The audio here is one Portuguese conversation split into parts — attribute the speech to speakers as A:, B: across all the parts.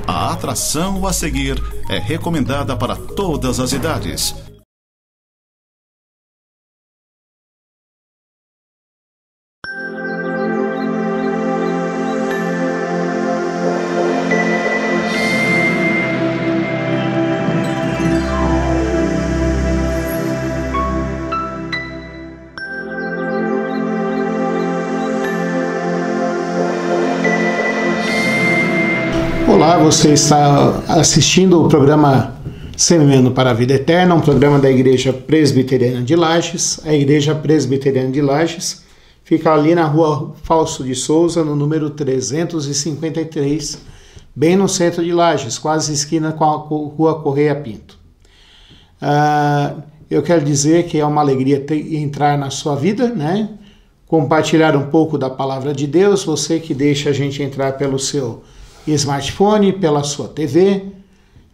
A: A atração a seguir é recomendada para todas as idades.
B: Olá, você está assistindo o programa Semeando para a Vida Eterna, um programa da Igreja Presbiteriana de Lages. A Igreja Presbiteriana de Lages fica ali na rua Fausto de Souza, no número 353, bem no centro de Lages, quase esquina com a rua Correia Pinto. Eu quero dizer que é uma alegria entrar na sua vida, né? Compartilhar um pouco da palavra de Deus, você que deixa a gente entrar pelo seu smartphone, pela sua TV,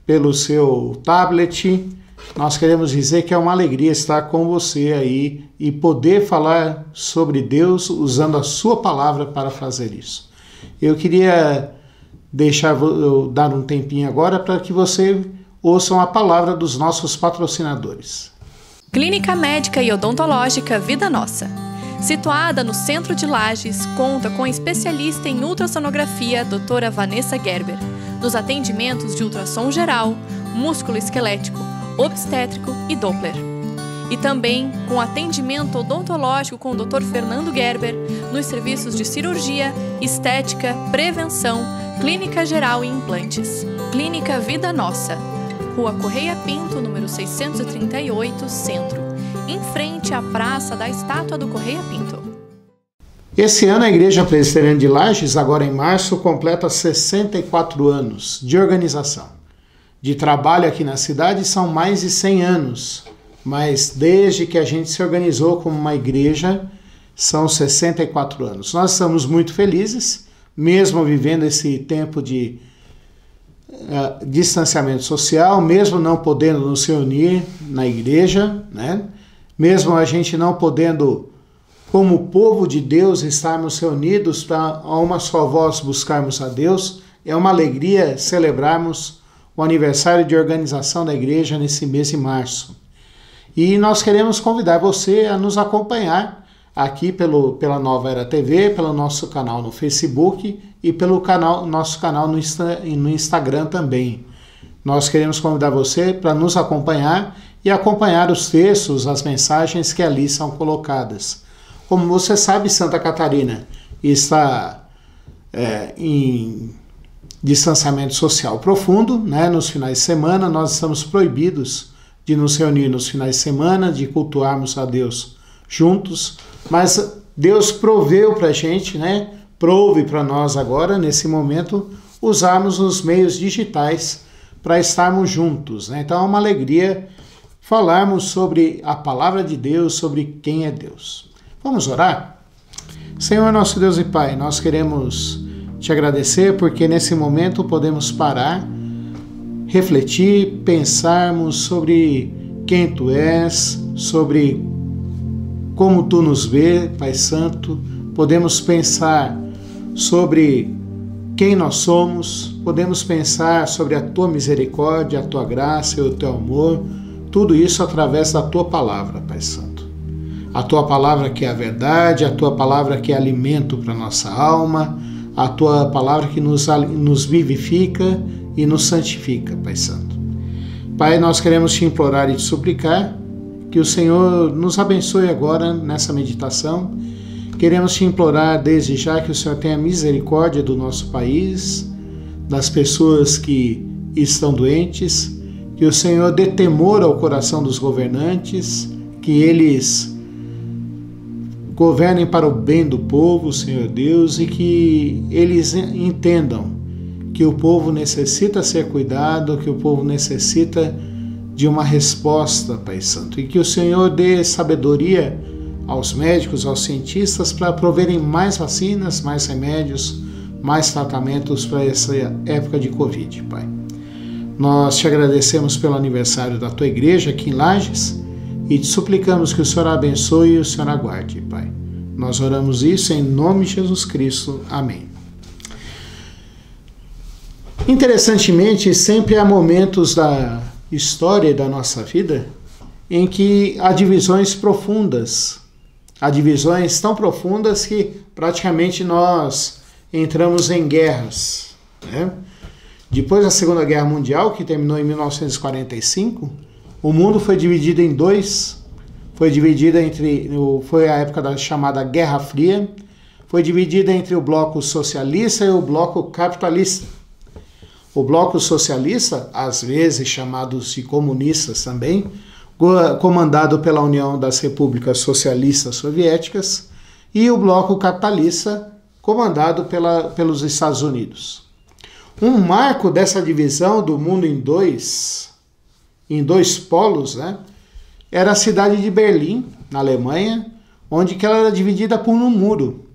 B: pelo seu tablet. Nós queremos dizer que é uma alegria estar com você aí e poder falar sobre Deus usando a sua palavra para fazer isso. Eu queria dar um tempinho agora para que você ouçam a palavra dos nossos patrocinadores.
C: Clínica Médica e Odontológica Vida Nossa. Situada no centro de Lages, conta com a especialista em ultrassonografia, doutora Vanessa Gerber, nos atendimentos de ultrassom geral, músculo esquelético, obstétrico e Doppler. E também com atendimento odontológico com o Dr. Fernando Gerber, nos serviços de cirurgia, estética, prevenção, clínica geral e implantes. Clínica Vida Nossa, Rua Correia Pinto, número 638, Centro, em frente à Praça da Estátua do Correia Pinto.
B: Esse ano a Igreja Presbiteriana de Lages, agora em março, completa 64 anos de organização. De trabalho aqui na cidade são mais de 100 anos, mas desde que a gente se organizou como uma igreja, são 64 anos. Nós estamos muito felizes, mesmo vivendo esse tempo de distanciamento social, mesmo não podendo nos reunir na igreja, né? Mesmo a gente não podendo, como povo de Deus, estarmos reunidos para a uma só voz buscarmos a Deus, é uma alegria celebrarmos o aniversário de organização da igreja nesse mês de março. E nós queremos convidar você a nos acompanhar aqui pela Nova Era TV, pelo nosso canal no Facebook e pelo nosso canal no Instagram também. Nós queremos convidar você para nos acompanhar e acompanhar os textos, as mensagens que ali são colocadas. Como você sabe, Santa Catarina está em distanciamento social profundo, né? Nos finais de semana nós estamos proibidos de nos reunir nos finais de semana, de cultuarmos a Deus juntos, mas Deus proveu para a gente, né? Prove para nós agora, nesse momento, usarmos os meios digitais para estarmos juntos, né? Então é uma alegria falarmos sobre a palavra de Deus, sobre quem é Deus. Vamos orar? Senhor nosso Deus e Pai, nós queremos te agradecer porque nesse momento podemos parar, refletir, pensarmos sobre quem Tu és, sobre como Tu nos vê, Pai Santo. Podemos pensar sobre quem nós somos, podemos pensar sobre a Tua misericórdia, a Tua graça e o Teu amor, tudo isso através da Tua palavra, Pai Santo. A Tua palavra que é a verdade, a Tua palavra que é alimento para a nossa alma, a Tua palavra que nos vivifica e nos santifica, Pai Santo. Pai, nós queremos Te implorar e Te suplicar que o Senhor nos abençoe agora nessa meditação. Queremos Te implorar desde já que o Senhor tenha misericórdia do nosso país, das pessoas que estão doentes, que o Senhor dê temor ao coração dos governantes, que eles governem para o bem do povo, Senhor Deus, e que eles entendam que o povo necessita ser cuidado, que o povo necessita de uma resposta, Pai Santo, e que o Senhor dê sabedoria aos médicos, aos cientistas, para proverem mais vacinas, mais remédios, mais tratamentos para essa época de Covid, Pai. Nós te agradecemos pelo aniversário da Tua igreja aqui em Lages e te suplicamos que o Senhor abençoe e o Senhor aguarde, Pai. Nós oramos isso em nome de Jesus Cristo. Amém. Interessantemente, sempre há momentos da história e da nossa vida em que há divisões profundas. Há divisões tão profundas que praticamente nós entramos em guerras, né? Depois da Segunda Guerra Mundial, que terminou em 1945, o mundo foi dividido em dois. Foi a época da chamada Guerra Fria. Foi dividida entre o bloco socialista e o bloco capitalista. O bloco socialista, às vezes chamados de comunistas também, comandado pela União das Repúblicas Socialistas Soviéticas, e o bloco capitalista, comandado pelos Estados Unidos. Um marco dessa divisão do mundo em dois polos, né, era a cidade de Berlim, na Alemanha, onde que ela era dividida por um muro.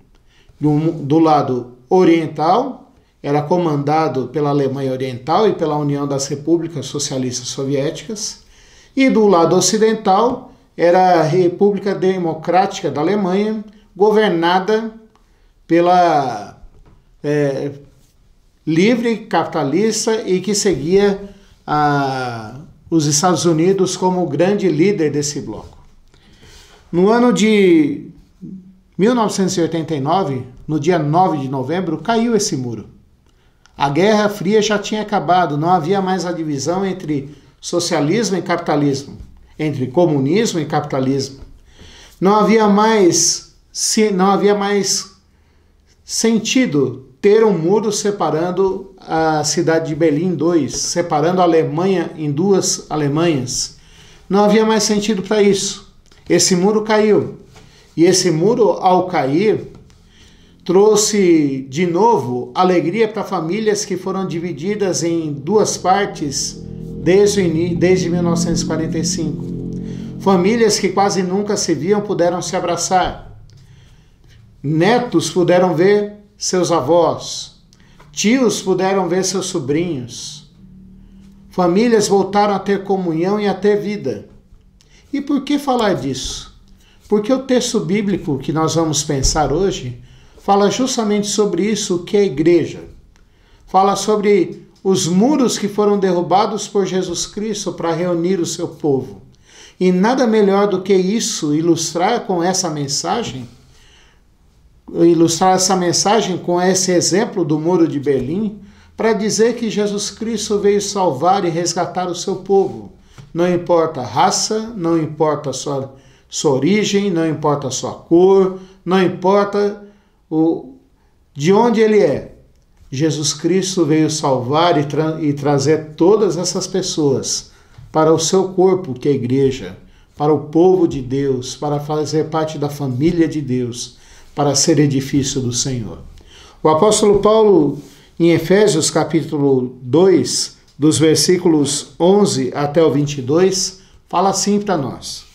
B: Do lado oriental, era comandado pela Alemanha Oriental e pela União das Repúblicas Socialistas Soviéticas, e do lado ocidental era a República Democrática da Alemanha, governada pela livre capitalista e que seguia os Estados Unidos como o grande líder desse bloco. No ano de 1989, no dia 9 de novembro, caiu esse muro. A Guerra Fria já tinha acabado, não havia mais a divisão entre socialismo e capitalismo, entre comunismo e capitalismo. Não havia mais sentido ter um muro separando a cidade de Berlim em dois, separando a Alemanha em duas Alemanhas. Não havia mais sentido para isso. Esse muro caiu. E esse muro, ao cair, trouxe de novo alegria para famílias que foram divididas em duas partes desde 1945. Famílias que quase nunca se viam puderam se abraçar. Netos puderam ver seus avós. Tios puderam ver seus sobrinhos. Famílias voltaram a ter comunhão e a ter vida. E por que falar disso? Porque o texto bíblico que nós vamos pensar hoje fala justamente sobre isso, que é a igreja. Fala sobre os muros que foram derrubados por Jesus Cristo para reunir o seu povo. E nada melhor do que isso, ilustrar essa mensagem com esse exemplo do Muro de Berlim, para dizer que Jesus Cristo veio salvar e resgatar o seu povo. Não importa a raça, não importa a sua origem, não importa a sua cor, não importa de onde ele é. Jesus Cristo veio salvar e trazer todas essas pessoas para o seu corpo, que é a igreja, para o povo de Deus, para fazer parte da família de Deus, para ser edifício do Senhor. O apóstolo Paulo, em Efésios capítulo 2, dos versículos 11 até o 22, fala assim para nós: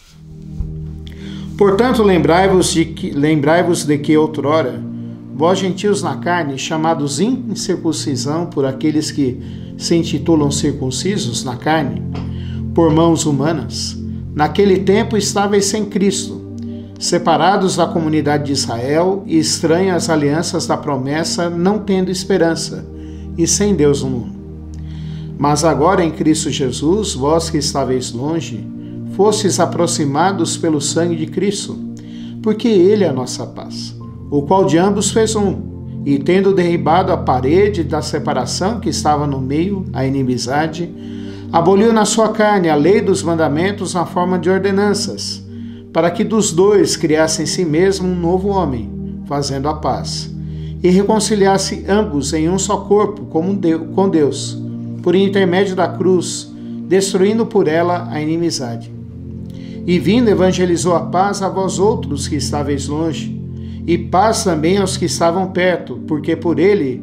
B: Portanto, lembrai-vos de que outrora, vós gentios na carne, chamados incircuncisão por aqueles que se intitulam circuncisos na carne, por mãos humanas, naquele tempo estáveis sem Cristo, separados da comunidade de Israel e estranhos às alianças da promessa, não tendo esperança, e sem Deus no mundo. Mas agora em Cristo Jesus, vós que estáveis longe, fostes aproximados pelo sangue de Cristo, porque Ele é a nossa paz, o qual de ambos fez um, e tendo derribado a parede da separação que estava no meio, a inimizade, aboliu na sua carne a lei dos mandamentos na forma de ordenanças, para que dos dois criasse em si mesmo um novo homem, fazendo a paz, e reconciliasse ambos em um só corpo com Deus, por intermédio da cruz, destruindo por ela a inimizade. E vindo evangelizou a paz a vós outros que estáveis longe, e paz também aos que estavam perto, porque por ele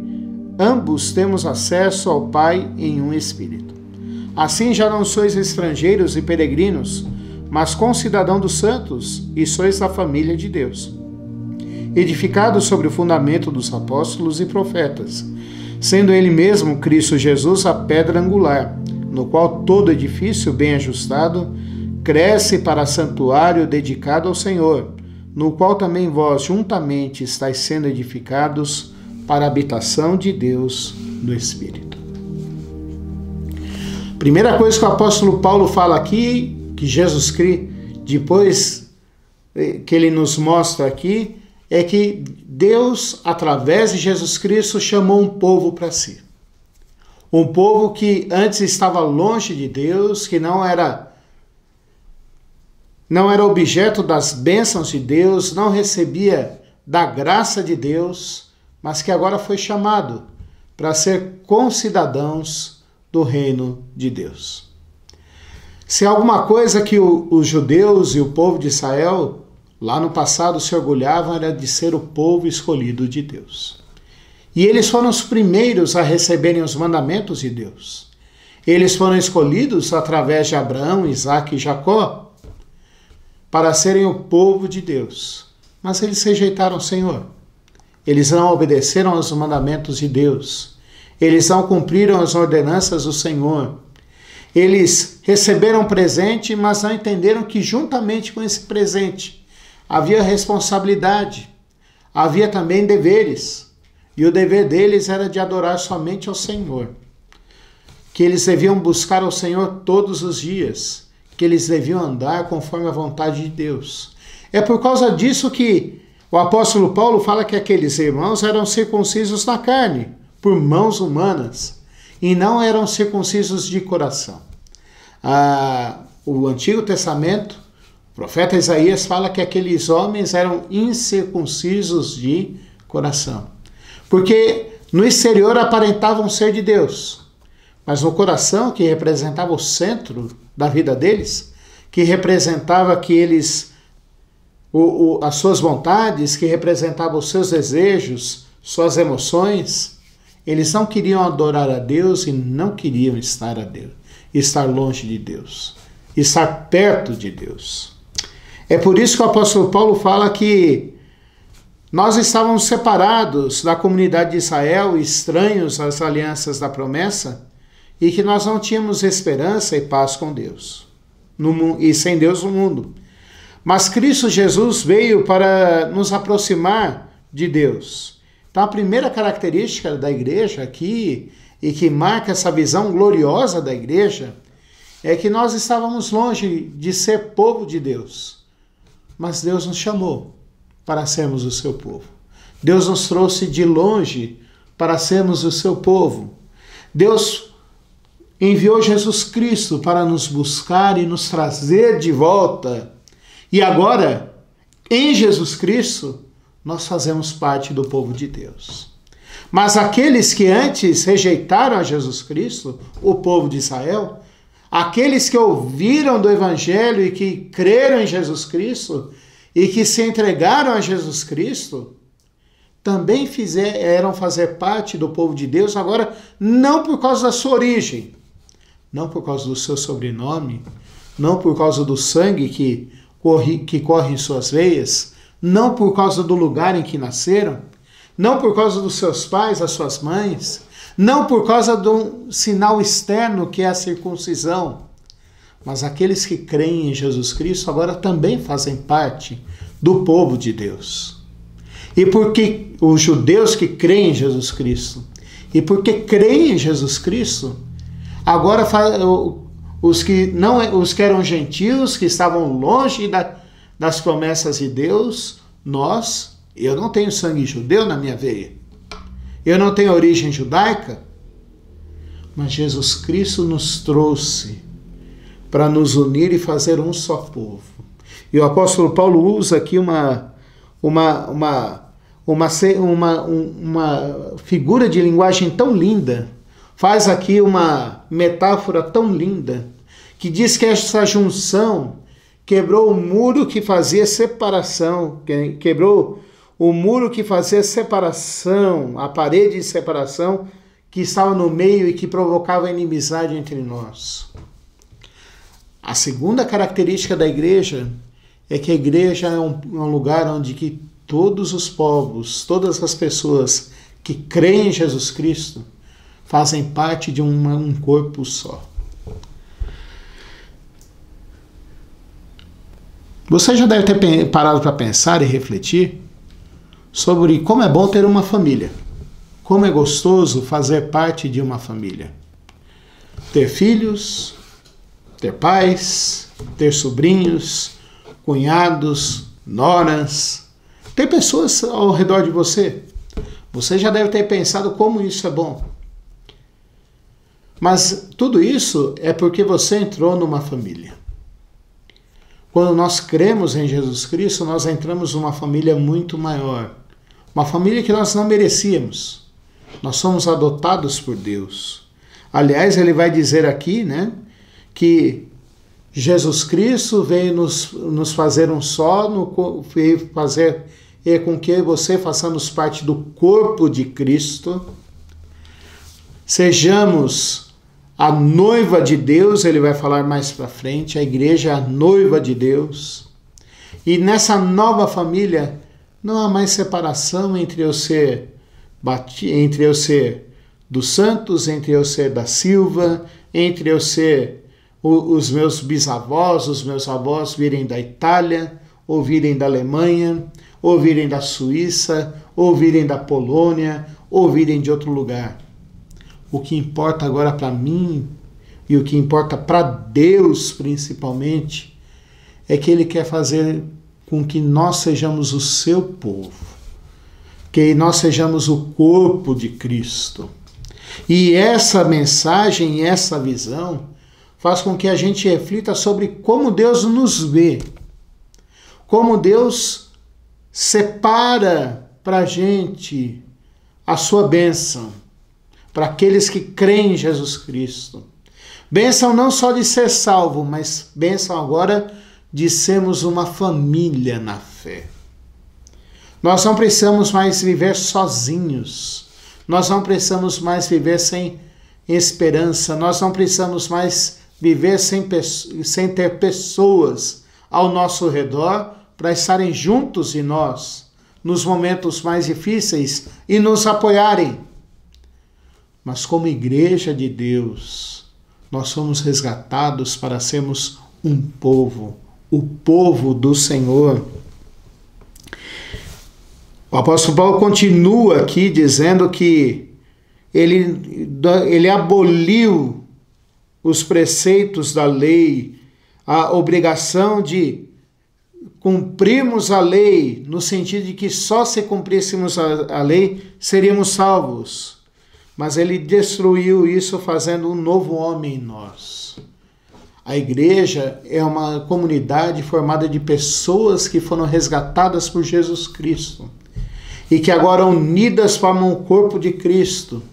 B: ambos temos acesso ao Pai em um Espírito. Assim já não sois estrangeiros e peregrinos, mas concidadãos dos santos, e sois da família de Deus, edificados sobre o fundamento dos apóstolos e profetas, sendo ele mesmo, Cristo Jesus, a pedra angular, no qual todo edifício bem ajustado cresce para santuário dedicado ao Senhor, no qual também vós juntamente estáis sendo edificados para a habitação de Deus no Espírito. Primeira coisa que o apóstolo Paulo fala aqui, que Jesus Cristo, depois que ele nos mostra aqui, é que Deus, através de Jesus Cristo, chamou um povo para si. Um povo que antes estava longe de Deus, que não era objeto das bênçãos de Deus, não recebia da graça de Deus, mas que agora foi chamado para ser concidadãos do reino de Deus. Se alguma coisa que os judeus e o povo de Israel, lá no passado, se orgulhavam, era de ser o povo escolhido de Deus. E eles foram os primeiros a receberem os mandamentos de Deus. Eles foram escolhidos através de Abraão, Isaque e Jacó para serem o povo de Deus. Mas eles rejeitaram o Senhor. Eles não obedeceram aos mandamentos de Deus. Eles não cumpriram as ordenanças do Senhor. Eles receberam presente, mas não entenderam que juntamente com esse presente havia responsabilidade, havia também deveres. E o dever deles era de adorar somente ao Senhor. Que eles deviam buscar ao Senhor todos os dias. Que eles deviam andar conforme a vontade de Deus. É por causa disso que o apóstolo Paulo fala que aqueles irmãos eram circuncisos na carne, por mãos humanas, e não eram circuncisos de coração. O Antigo Testamento, o profeta Isaías fala que aqueles homens eram incircuncisos de coração. Porque no exterior aparentavam ser de Deus, mas no coração, que representava o centro da vida deles, que representava que eles, as suas vontades, que representava os seus desejos, suas emoções, eles não queriam adorar a Deus e não queriam estar longe de Deus, estar perto de Deus. É por isso que o apóstolo Paulo fala que nós estávamos separados da comunidade de Israel, estranhos às alianças da promessa, e que nós não tínhamos esperança e paz com Deus, e sem Deus no mundo. Mas Cristo Jesus veio para nos aproximar de Deus. Então a primeira característica da igreja aqui, e que marca essa visão gloriosa da igreja, é que nós estávamos longe de ser povo de Deus, mas Deus nos chamou para sermos o seu povo. Deus nos trouxe de longe para sermos o seu povo. Deus enviou Jesus Cristo para nos buscar e nos trazer de volta. E agora, em Jesus Cristo, nós fazemos parte do povo de Deus. Mas aqueles que antes rejeitaram a Jesus Cristo, o povo de Israel, aqueles que ouviram do Evangelho e que creram em Jesus Cristo, e que se entregaram a Jesus Cristo, também eram fazer parte do povo de Deus, agora não por causa da sua origem, não por causa do seu sobrenome, não por causa do sangue que corre em suas veias, não por causa do lugar em que nasceram, não por causa dos seus pais, das suas mães, não por causa do sinal externo que é a circuncisão, mas aqueles que creem em Jesus Cristo agora também fazem parte do povo de Deus. E porque os judeus que creem em Jesus Cristo, e porque creem em Jesus Cristo, agora os que eram gentios, que estavam longe das promessas de Deus, eu não tenho sangue judeu na minha veia, eu não tenho origem judaica, mas Jesus Cristo nos trouxe para nos unir e fazer um só povo. E o apóstolo Paulo usa aqui uma figura de linguagem tão linda, faz aqui uma metáfora tão linda, que diz que essa junção quebrou o muro que fazia separação, quebrou o muro que fazia separação, a parede de separação que estava no meio e que provocava inimizade entre nós. A segunda característica da igreja é que a igreja é um lugar onde que todos os povos, todas as pessoas que creem em Jesus Cristo fazem parte de um corpo só. Você já deve ter parado para pensar e refletir sobre como é bom ter uma família, como é gostoso fazer parte de uma família. ter filhos, ter pais, ter sobrinhos, cunhados, noras. Tem pessoas ao redor de você. Você já deve ter pensado como isso é bom. Mas tudo isso é porque você entrou numa família. Quando nós cremos em Jesus Cristo, nós entramos numa família muito maior. Uma família que nós não merecíamos. Nós somos adotados por Deus. Aliás, ele vai dizer aqui, né, que Jesus Cristo veio nos fazer um só, veio fazer com que você façamos parte do corpo de Cristo. Sejamos a noiva de Deus, ele vai falar mais para frente, a igreja é a noiva de Deus. E nessa nova família não há mais separação entre eu ser dos santos, entre eu ser da Silva, entre eu ser os meus bisavós, os meus avós virem da Itália, ou virem da Alemanha, ou virem da Suíça, ou virem da Polônia, ou virem de outro lugar. O que importa agora para mim, e o que importa para Deus principalmente, é que Ele quer fazer com que nós sejamos o seu povo, que nós sejamos o corpo de Cristo. E essa mensagem, essa visão, faz com que a gente reflita sobre como Deus nos vê, como Deus separa para a gente a sua bênção, para aqueles que creem em Jesus Cristo. Bênção não só de ser salvo, mas bênção agora de sermos uma família na fé. Nós não precisamos mais viver sozinhos. Nós não precisamos mais viver sem esperança. Nós não precisamos mais viver sem ter pessoas ao nosso redor para estarem juntos de nós nos momentos mais difíceis e nos apoiarem. Mas como igreja de Deus, nós somos resgatados para sermos um povo, o povo do Senhor. O apóstolo Paulo continua aqui dizendo que ele aboliu os preceitos da lei, a obrigação de cumprirmos a lei, no sentido de que só se cumpríssemos a lei seríamos salvos. Mas ele destruiu isso fazendo um novo homem em nós. A igreja é uma comunidade formada de pessoas que foram resgatadas por Jesus Cristo e que agora unidas formam o corpo de Cristo.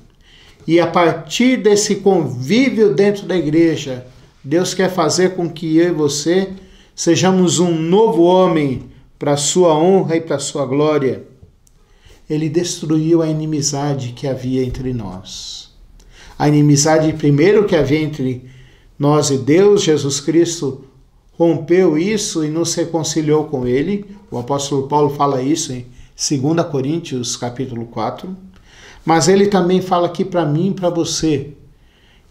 B: E a partir desse convívio dentro da igreja, Deus quer fazer com que eu e você sejamos um novo homem para a sua honra e para a sua glória. Ele destruiu a inimizade que havia entre nós. A inimizade primeiro que havia entre nós e Deus, Jesus Cristo rompeu isso e nos reconciliou com ele. O apóstolo Paulo fala isso em 2 Coríntios capítulo 4. Mas ele também fala aqui para mim e para você,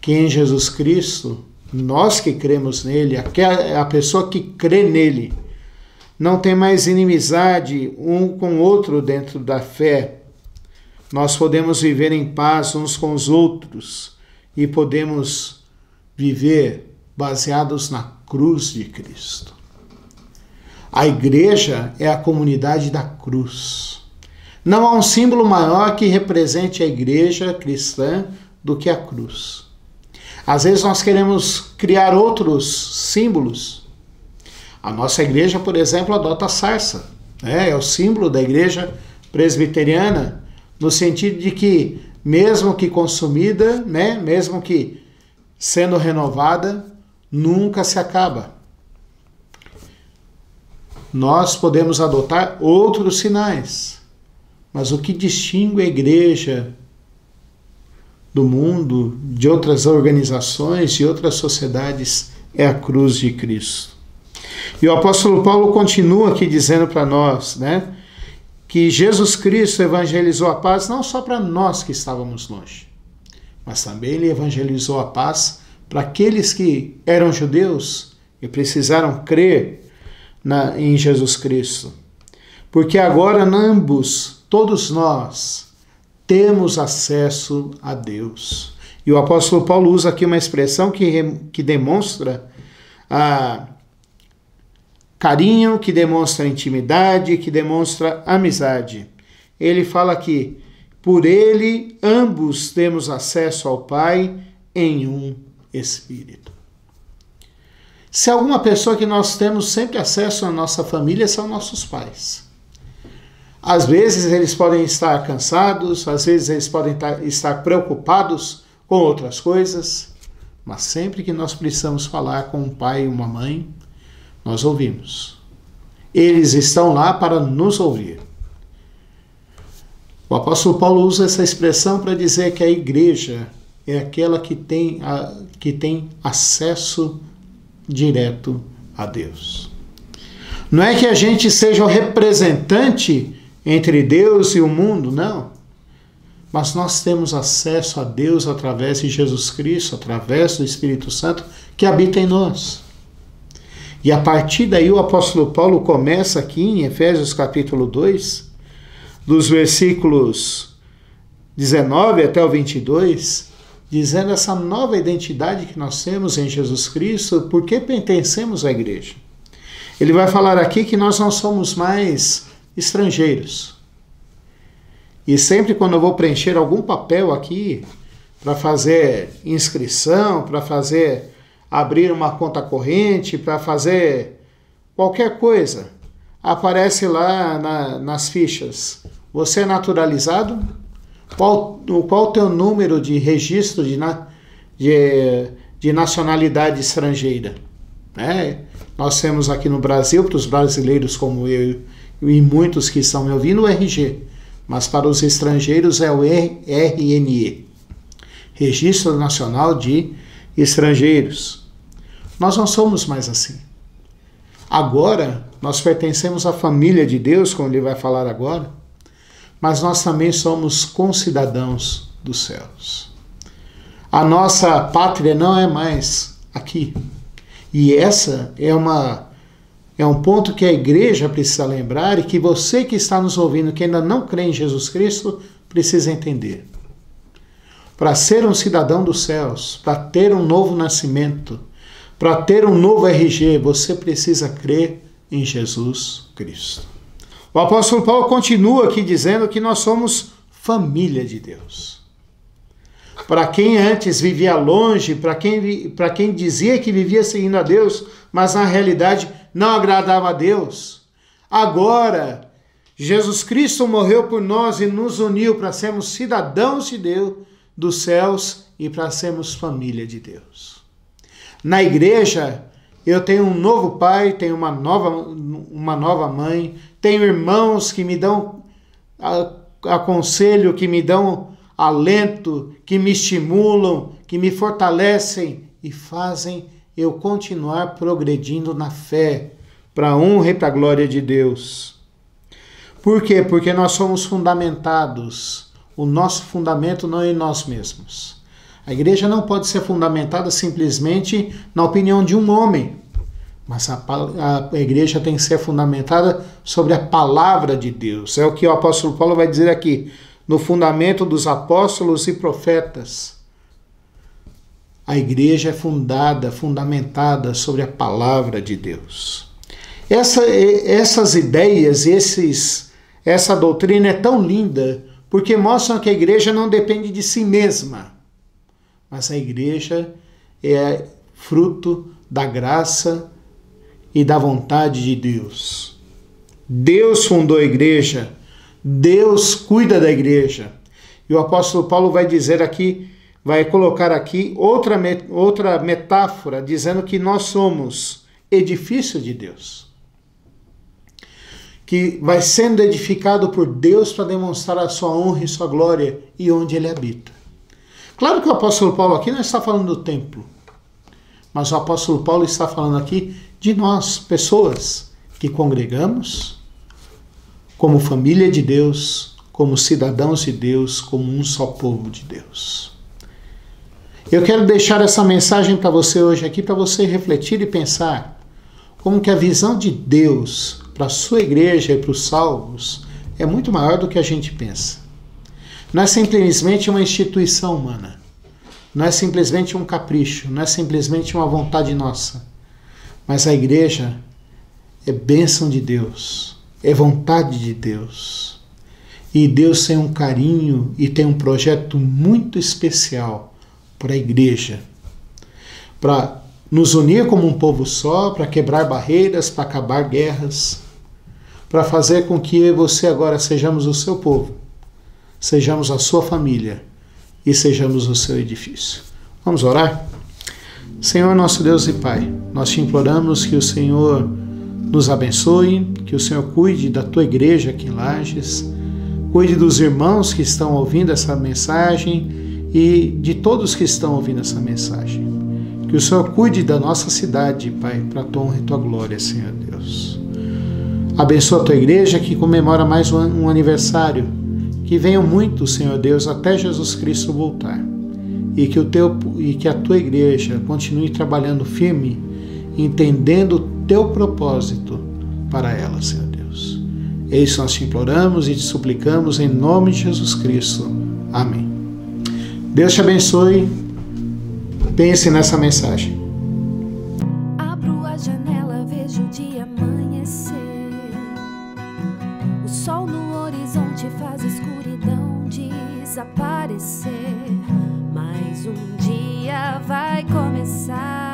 B: que em Jesus Cristo, nós que cremos nele, a pessoa que crê nele, não tem mais inimizade um com o outro dentro da fé. Nós podemos viver em paz uns com os outros e podemos viver baseados na cruz de Cristo. A igreja é a comunidade da cruz. Não há um símbolo maior que represente a igreja cristã do que a cruz. Às vezes nós queremos criar outros símbolos. A nossa igreja, por exemplo, adota a sarça. É o símbolo da igreja presbiteriana, no sentido de que, mesmo que consumida, mesmo que sendo renovada, nunca se acaba. Nós podemos adotar outros sinais, mas o que distingue a igreja do mundo, de outras organizações, de outras sociedades, é a cruz de Cristo. E o apóstolo Paulo continua aqui dizendo para nós, que Jesus Cristo evangelizou a paz não só para nós que estávamos longe, mas também ele evangelizou a paz para aqueles que eram judeus e precisaram crer em Jesus Cristo. Porque agora ambos, todos nós, temos acesso a Deus. E o apóstolo Paulo usa aqui uma expressão que demonstra carinho, que demonstra intimidade, que demonstra amizade. Ele fala aqui: por ele ambos temos acesso ao Pai em um Espírito. Se alguma pessoa que nós temos sempre acesso à nossa família são nossos pais. Às vezes eles podem estar cansados, às vezes eles podem estar preocupados com outras coisas, mas sempre que nós precisamos falar com um pai e uma mãe, nós ouvimos. Eles estão lá para nos ouvir. O apóstolo Paulo usa essa expressão para dizer que a igreja é aquela que tem acesso direto a Deus. Não é que a gente seja o representante entre Deus e o mundo, não. Mas nós temos acesso a Deus através de Jesus Cristo, através do Espírito Santo que habita em nós. E a partir daí o apóstolo Paulo começa aqui em Efésios capítulo 2, dos versículos 19 até o 22, dizendo essa nova identidade que nós temos em Jesus Cristo, porque pertencemos à igreja. Ele vai falar aqui que nós não somos mais estrangeiros. E sempre quando eu vou preencher algum papel aqui, para fazer inscrição, para abrir uma conta corrente, para fazer qualquer coisa, aparece lá nas fichas: você é naturalizado? Qual o teu número de registro de nacionalidade estrangeira? Nós temos aqui no Brasil, para os brasileiros como eu e muitos que estão me ouvindo, o RG. Mas para os estrangeiros é o RNE, Registro Nacional de Estrangeiros. Nós não somos mais assim. Agora, nós pertencemos à família de Deus, como ele vai falar agora, mas nós também somos concidadãos dos céus. A nossa pátria não é mais aqui. E essa é um ponto que a igreja precisa lembrar e que você que está nos ouvindo, que ainda não crê em Jesus Cristo, precisa entender. Para ser um cidadão dos céus, para ter um novo nascimento, para ter um novo RG, você precisa crer em Jesus Cristo. O apóstolo Paulo continua aqui dizendo que nós somos família de Deus. Para quem antes vivia longe, para quem dizia que vivia seguindo a Deus, mas na realidade não agradava a Deus, agora Jesus Cristo morreu por nós e nos uniu para sermos cidadãos de Deus, dos céus, e para sermos família de Deus. Na igreja, eu tenho um novo pai, tenho uma nova mãe, tenho irmãos que me dão aconselho, que me dão alento, que me estimulam, que me fortalecem e fazem eu continuar progredindo na fé, para a honra e para a glória de Deus. Por quê? Porque nós somos fundamentados. O nosso fundamento não é em nós mesmos. A igreja não pode ser fundamentada simplesmente na opinião de um homem, mas a igreja tem que ser fundamentada sobre a palavra de Deus. É o que o apóstolo Paulo vai dizer aqui, no fundamento dos apóstolos e profetas. A igreja é fundamentada sobre a palavra de Deus. Essas ideias, essa doutrina é tão linda, porque mostram que a igreja não depende de si mesma, mas a igreja é fruto da graça e da vontade de Deus. Deus fundou a igreja, Deus cuida da igreja. E o apóstolo Paulo vai dizer aqui, vai colocar aqui outra metáfora, dizendo que nós somos edifício de Deus, que vai sendo edificado por Deus para demonstrar a sua honra e sua glória e onde ele habita. Claro que o apóstolo Paulo aqui não está falando do templo, mas o apóstolo Paulo está falando aqui de nós, pessoas que congregamos como família de Deus, como cidadãos de Deus, como um só povo de Deus. Eu quero deixar essa mensagem para você hoje aqui, para você refletir e pensar como que a visão de Deus para a sua igreja e para os salvos é muito maior do que a gente pensa. Não é simplesmente uma instituição humana, não é simplesmente um capricho, não é simplesmente uma vontade nossa, mas a igreja é bênção de Deus, é vontade de Deus. E Deus tem um carinho e tem um projeto muito especial para a igreja, para nos unir como um povo só, para quebrar barreiras, para acabar guerras, para fazer com que eu e você agora sejamos o seu povo, sejamos a sua família e sejamos o seu edifício. Vamos orar? Senhor nosso Deus e Pai, nós te imploramos que o Senhor nos abençoe, que o Senhor cuide da tua igreja aqui em Lages, cuide dos irmãos que estão ouvindo essa mensagem e de todos que estão ouvindo essa mensagem. Que o Senhor cuide da nossa cidade, Pai, para a tua honra e tua glória, Senhor Deus. Abençoa a tua igreja que comemora mais um aniversário. Que venham muitos, Senhor Deus, até Jesus Cristo voltar. E que a tua igreja continue trabalhando firme, entendendo o teu propósito para ela, Senhor Deus. É isso que nós te imploramos e te suplicamos em nome de Jesus Cristo. Amém. Deus te abençoe. Pense nessa mensagem.
D: Abro a janela, vejo o dia amanhecer. O sol no horizonte faz a escuridão desaparecer. Mais um dia vai começar.